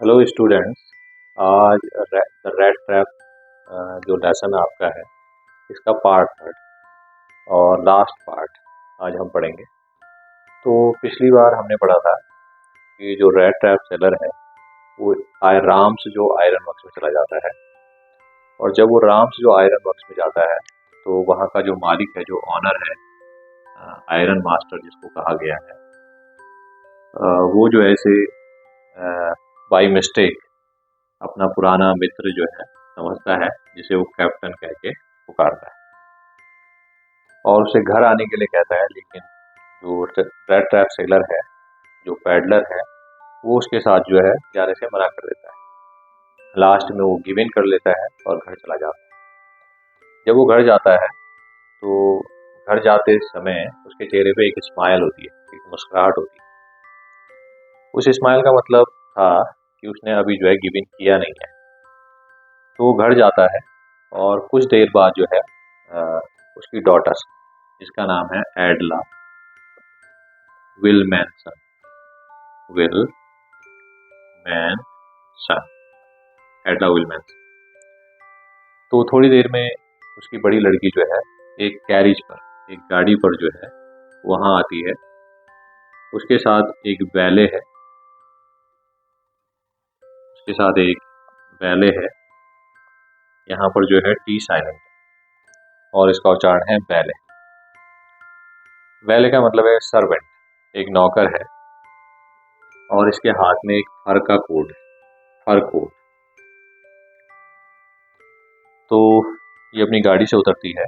Hello students. आज the red trap जो lesson आपका है इसका पार्ट थर्ड और लास्ट पार्ट आज हम पढ़ेंगे। तो पिछली बार हमने पढ़ा था कि जो रेड ट्रैप सेलर है वो राम्स जो आयरन वर्क्स में चला जाता है, और जब वो राम्स जो आयरन वर्क्स में जाता है तो वहाँ का जो मालिक है, जो ऑनर है, आयरन मास्टर जिसको कहा गया है, वो जो है इसे बाई मिस्टेक अपना पुराना मित्र जो है समझता है, जिसे वो कैप्टन कह के पुकारता है और उसे घर आने के लिए कहता है। लेकिन जो रेड ट्रैप सेलर है, जो पैडलर है, वो उसके साथ जो है जाने से मना कर देता है। लास्ट में वो गिव इन कर लेता है और घर चला जाता है। जब वो घर जाता है तो घर जाते समय उसके चेहरे पे एक स्माइल होती है, एक मुस्कुराहट होती है। उस स्माइल का मतलब था कि उसने अभी जो है गिव इन किया नहीं है। तो वो घर जाता है और कुछ देर बाद जो है उसकी डॉटर, जिसका नाम है एडला विलमैनसन, विलमैनसन एडला विलमैनसन, तो थोड़ी देर में उसकी बड़ी लड़की जो है एक कैरिज पर, एक गाड़ी पर जो है वहाँ आती है। उसके साथ एक बैले है, उसके साथ एक बैले है। यहाँ पर जो है टी साइलेंट और इसका उच्चारण है बैले। बैले का मतलब है सर्वेंट, एक नौकर है, और इसके हाथ में एक फर का कोट है, फर कोट। तो ये अपनी गाड़ी से उतरती है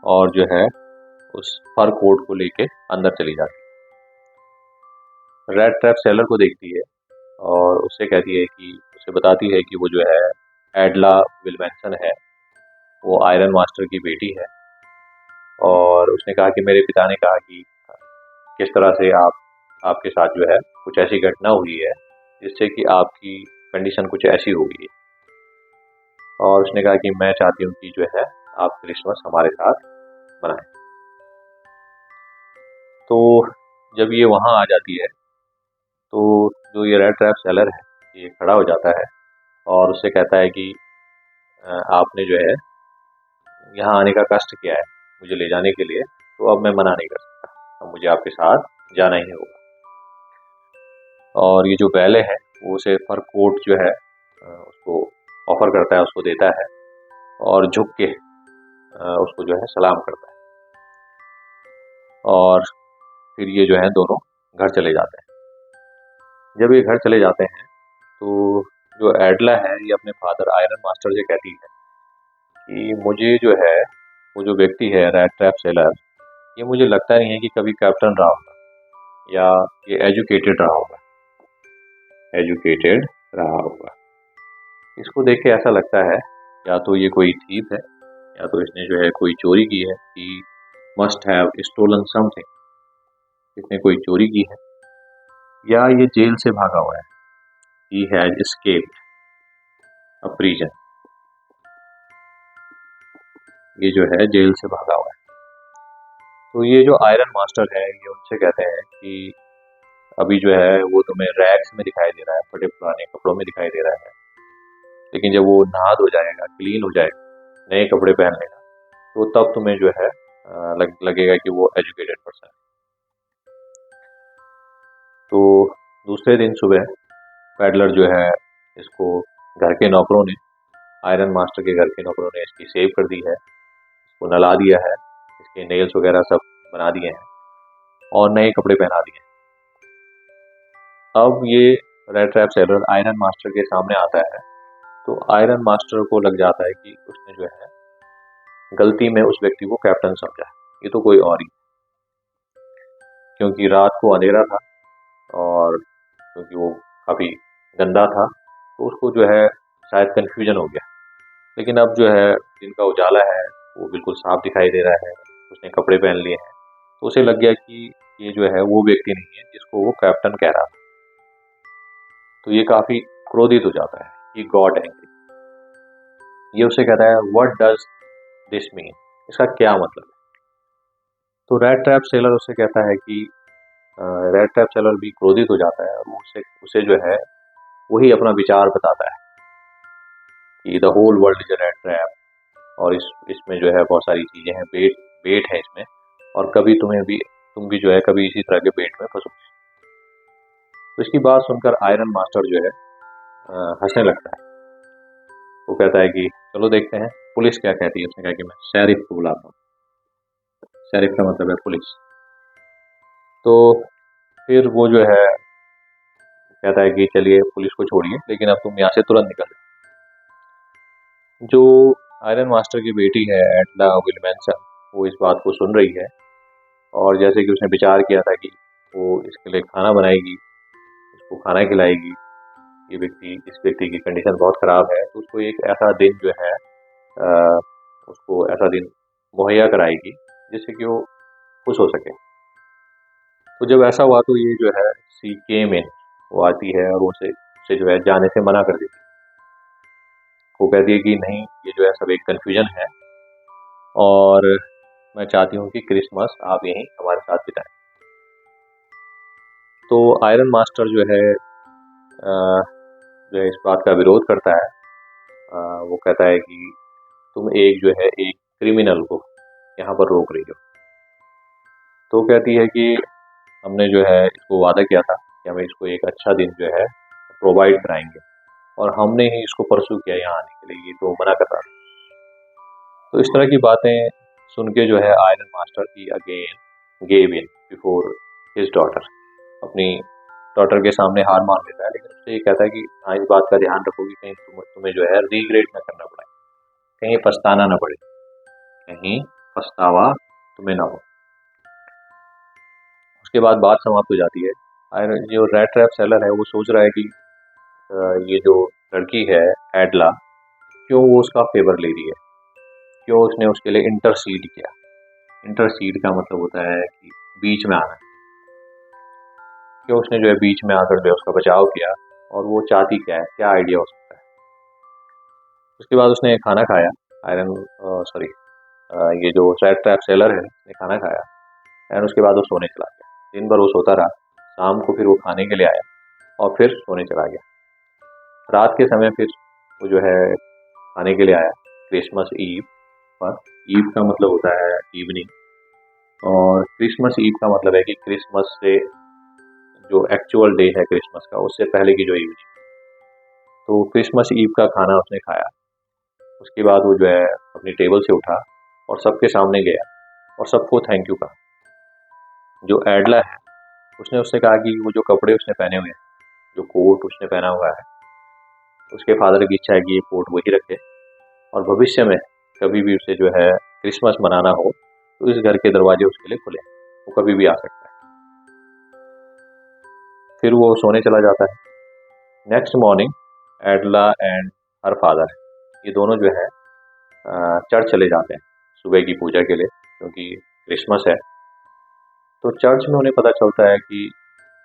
और जो है उस फर कोट को लेके अंदर चली जाती है। रेड ट्रैप सेलर को देखती है और उससे कहती है कि, उसे बताती है कि वो जो है एडला विलमैनसन है, वो आयरन मास्टर की बेटी है। और उसने कहा कि मेरे पिता ने कहा कि किस तरह से आपके साथ जो है कुछ ऐसी घटना हुई है जिससे कि आपकी कंडीशन कुछ ऐसी हो गई है। और उसने कहा कि मैं चाहती हूँ कि जो है आप क्रिसमस हमारे साथ मनाएं। तो जब ये वहाँ आ जाती है तो जो ये रेड ट्रैप सेलर है ये खड़ा हो जाता है और उससे कहता है कि आपने जो है यहाँ आने का कष्ट किया है मुझे ले जाने के लिए, तो अब मैं मना नहीं कर सकता, अब मुझे आपके साथ जाना ही होगा। और ये जो बैले है वो उसे फर कोट जो है उसको ऑफर करता है, उसको देता है और झुक के उसको जो है सलाम करता है। और फिर ये जो है दोनों घर चले जाते हैं। जब ये घर चले जाते हैं तो जो एडला है ये अपने फादर आयरन मास्टर से कहती है कि मुझे जो है वो जो व्यक्ति है रेड ट्रैप सेलर, ये मुझे लगता नहीं है कि कभी कैप्टन रहा होगा या ये एजुकेटेड रहा होगा, एजुकेटेड रहा होगा। इसको देख के ऐसा लगता है या तो ये कोई थीप है या तो इसने जो है कोई चोरी की है, कि मस्ट हैव स्टोलन समथिंग, इसने कोई चोरी की है या ये जेल से भागा हुआ है, he has escaped a prison, ये जो है जेल से भागा हुआ है। तो ये जो आयरन मास्टर है ये उनसे कहते हैं कि अभी जो है वो तुम्हें रैक्स में दिखाई दे रहा है, फटे पुराने कपड़ों में दिखाई दे रहा है, लेकिन जब वो नहा धो जाएगा, क्लीन हो जाएगा, नए कपड़े पहन लेगा, तो तब तुम्हें जो है लगेगा कि वो एजुकेटेड पर्सन है। तो दूसरे दिन सुबह पैडलर जो है इसको घर के नौकरों ने, आयरन मास्टर के घर के नौकरों ने इसकी सेव कर दी है, इसको नला दिया है, इसके नेल्स वगैरह सब बना दिए हैं और नए कपड़े पहना दिए हैं। अब ये red trap seller iron master के सामने आता है तो आयरन मास्टर को लग जाता है कि उसने जो है गलती में उस व्यक्ति को कैप्टन समझा है, ये तो कोई और ही, क्योंकि रात को अंधेरा था और क्योंकि वो काफ़ी गंदा था तो उसको जो है शायद कन्फ्यूजन हो गया। लेकिन अब जो है दिन का उजाला है, वो बिल्कुल साफ दिखाई दे रहा है, उसने कपड़े पहन लिए हैं, तो उसे लग गया कि ये जो है वो व्यक्ति नहीं है जिसको वो कैप्टन कह रहा था। तो ये काफ़ी क्रोधित हो जाता है कि गॉड एंग्री। ये उसे कहता है व्हाट डज दिस मीन, इसका क्या मतलब है। तो रेड ट्रैप सेलर उसे कहता है कि रेड ट्रैप सेलर भी क्रोधित हो जाता है और उसे उसे जो है वही अपना विचार बताता है कि the whole world is a rat trap, और इसमें जो है बहुत सारी चीज़ें हैं, बेट है इसमें, और कभी तुम भी जो है कभी इसी तरह के बेट में फंसोगे। तो इसकी बात सुनकर आयरन मास्टर जो है हंसने लगता है। वो कहता है कि चलो देखते हैं पुलिस क्या कहती है। उसने कहा कि मैं शेरिफ को बुलाता हूँ। शेरिफ का मतलब है पुलिस। तो फिर वो जो है कहता है कि चलिए पुलिस को छोड़िए, लेकिन अब तुम यहाँ से तुरंत निकल जाओ। जो आयरन मास्टर की बेटी है एडला विलमेंसन, वो इस बात को सुन रही है, और जैसे कि उसने विचार किया था कि वो इसके लिए खाना बनाएगी, उसको खाना खिलाएगी, इस व्यक्ति की कंडीशन बहुत ख़राब है, तो उसको एक ऐसा दिन जो है अ, उसको ऐसा दिन मुहैया कराएगी जिससे कि वो खुश हो सके। तो जब ऐसा हुआ तो ये जो है सी केम इन, वो आती है और उसे जो है जाने से मना कर देती है। वो कहती है कि नहीं, ये जो है सब एक कन्फ्यूजन है, और मैं चाहती हूँ कि क्रिसमस आप यहीं हमारे साथ बिताएं। तो आयरन मास्टर जो है इस बात का विरोध करता है। वो कहता है कि तुम एक क्रिमिनल को यहाँ पर रोक रही हो। तो कहती है कि हमने जो है इसको वादा किया था कि हमें इसको एक अच्छा दिन जो है प्रोवाइड कराएंगे, और हमने ही इसको परसू किया यहाँ आने के लिए, ये तो मना कर रहा था। तो इस तरह की बातें सुन के जो है आयरन मास्टर की again gave in before his daughter, अपनी डॉटर के सामने हार मान लेता है। लेकिन उससे ये कहता है कि हाँ, इस बात का ध्यान रखो कि कहीं तुम्हें जो है रिग्रेट ना करना पड़े, कहीं पछताना ना पड़े, कहीं पछतावा तुम्हें ना हो। उसके बाद बात समाप्त हो जाती है। आयरन जो रेड ट्रैप सेलर है वो सोच रहा है कि ये जो लड़की है एडला, क्यों वो उसका फेवर ले रही है, क्यों उसने उसके लिए इंटरसीड किया। इंटरसीड का मतलब होता है कि बीच में आना। क्यों उसने जो है बीच में आकर जो है उसका बचाव किया, और वो चाहती क्या है, क्या आइडिया हो सकता है। उसके बाद उसने खाना खाया। आयरन सॉरी ये जो रेड ट्रैप सेलर है उसने खाना खाया, एंड उसके बाद वो सोने चला गया। दिन भर वो सोता रहा, शाम को फिर वो खाने के लिए आया और फिर सोने चला गया। रात के समय फिर वो जो है खाने के लिए आया क्रिसमस ईव पर। ईव का मतलब होता है इवनिंग, और क्रिसमस ईव का मतलब है कि क्रिसमस से जो एक्चुअल डे है क्रिसमस का, उससे पहले की जो इवनिंग। तो क्रिसमस ईव का खाना उसने खाया। उसके बाद वो जो है अपनी टेबल से उठा और सबके सामने गया और सबको थैंक यू कहा। जो एडला है उसने उससे कहा कि वो जो कपड़े उसने पहने हुए हैं, जो कोट उसने पहना हुआ है, उसके फादर की इच्छा है कि ये कोट वही रखे, और भविष्य में कभी भी उसे जो है क्रिसमस मनाना हो तो इस घर के दरवाजे उसके लिए खुले, वो कभी भी आ सकता है। फिर वो सोने चला जाता है। Next morning एडला and her father, ये दोनों जो है चर्च चले जाते हैं सुबह की पूजा के लिए, क्योंकि क्रिसमस है। तो चर्च में उन्हें पता चलता है कि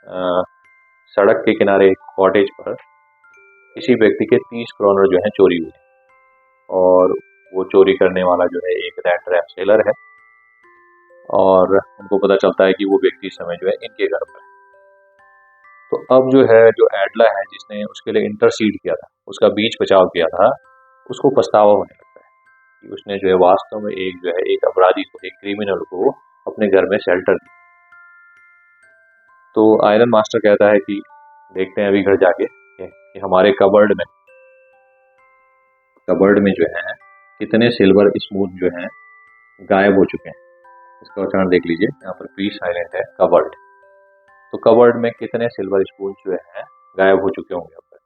अ, सड़क के किनारे एक कॉटेज पर किसी व्यक्ति के 30 करोड़ जो है चोरी हुए, और वो चोरी करने वाला जो है एक रेड ट्रैप सेलर है, और उनको पता चलता है कि वो व्यक्ति इस समय जो है इनके घर पर है। तो अब जो है जो एडला है जिसने उसके लिए इंटरसीड किया था, उसका बीच बचाव किया था, उसको पछतावा होने लगता है कि उसने जो है वास्तव में एक अपराधी को, एक क्रिमिनल को अपने घर में शेल्टर दिया। तो आयरन मास्टर कहता है कि देखते हैं अभी घर जाके कि हमारे कबर्ड में जो है कितने सिल्वर स्पून जो है गायब हो चुके हैं। इसका उच्चारण देख लीजिए, यहाँ पर पी साइलेंट है, कबर्ड। तो कबर्ड में कितने सिल्वर स्पून जो है गायब हो चुके होंगे अब तक।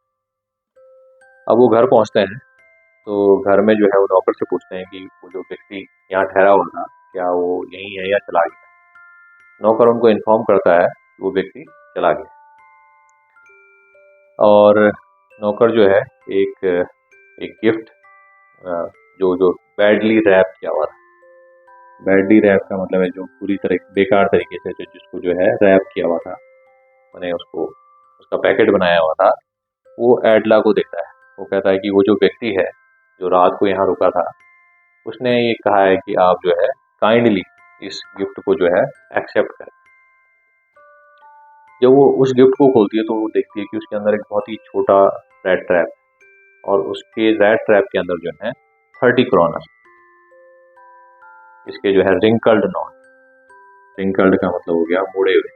अब वो घर पहुंचते हैं तो घर में जो है वो नौकर से पूछते हैं कि वो जो व्यक्ति यहाँ ठहरा हुआ था, क्या वो यहीं है या चला गया। नौकर उनको इन्फॉर्म करता है कि वो व्यक्ति चला गया, और नौकर जो है एक एक गिफ्ट जो जो बैडली रैप किया हुआ था। बैडली रैप का मतलब है जो पूरी तरह बेकार तरीके से जिसको जो है रैप किया हुआ था, मैंने उसको उसका पैकेट बनाया हुआ था, वो एडला को देता है। वो कहता है कि वो जो व्यक्ति है जो रात को यहाँ रुका था, उसने ये कहा है कि आप जो है काइंडली इस गिफ्ट को जो है एक्सेप्ट करें। जब वो उस गिफ्ट को खोलती है तो वो देखती है कि उसके अंदर एक बहुत ही छोटा रैट ट्रैप, और उसके रैट ट्रैप के अंदर जो है 30 क्रॉनर, इसके जो है रिंकल्ड नॉट। रिंकल्ड का मतलब हो गया मुड़े हुए,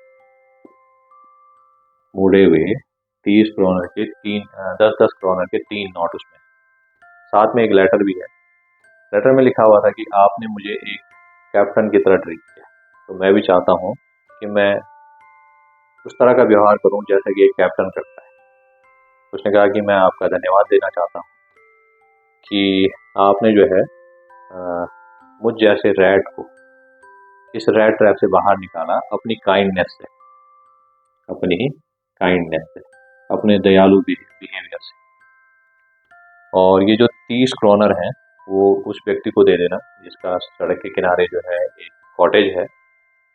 मुड़े हुए 30 क्रॉनर के तीन 10-10 क्रॉनर के 3 नोट उसमें। साथ में एक लेटर भी है। लेटर में लिखा हुआ था कि आपने मुझे एक कैप्टन की तरह ट्रीट किया, तो मैं भी चाहता हूँ कि मैं उस तरह का व्यवहार करूँ जैसा कि एक कैप्टन करता है। उसने कहा कि मैं आपका धन्यवाद देना चाहता हूँ कि आपने जो है अ, मुझ जैसे रैट को इस रैट ट्रैप से बाहर निकाला अपनी काइंडनेस से, अपनी काइंडनेस से, अपने दयालु बिहेवियर से। और ये जो 30 क्रॉनर हैं वो उस व्यक्ति को दे देना जिसका सड़क के किनारे जो है एक कॉटेज है,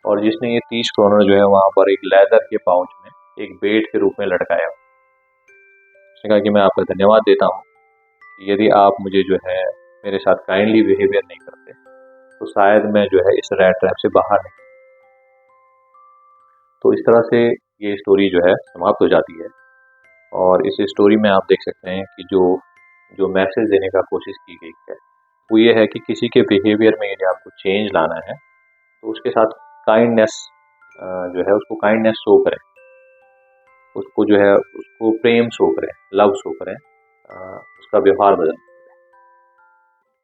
और जिसने ये 30 क्रॉनर जो है वहाँ पर एक लेदर के पाउच में एक बेट के रूप में लटकाया। उसने कहा कि मैं आपका धन्यवाद देता हूँ कि यदि आप मुझे जो है मेरे साथ काइंडली बिहेवियर नहीं करते तो शायद मैं जो है इस रैट ट्रैप से बाहर नहीं। तो इस तरह से ये स्टोरी जो है समाप्त हो जाती है। और इस स्टोरी में आप देख सकते हैं कि जो जो मैसेज देने का कोशिश की गई है वो ये है कि किसी के बिहेवियर में यदि आपको चेंज लाना है तो उसके साथ काइंडनेस जो है उसको काइंडनेस शो करें, उसको जो है उसको प्रेम शो करें, लव शो करें, उसका व्यवहार बदलें।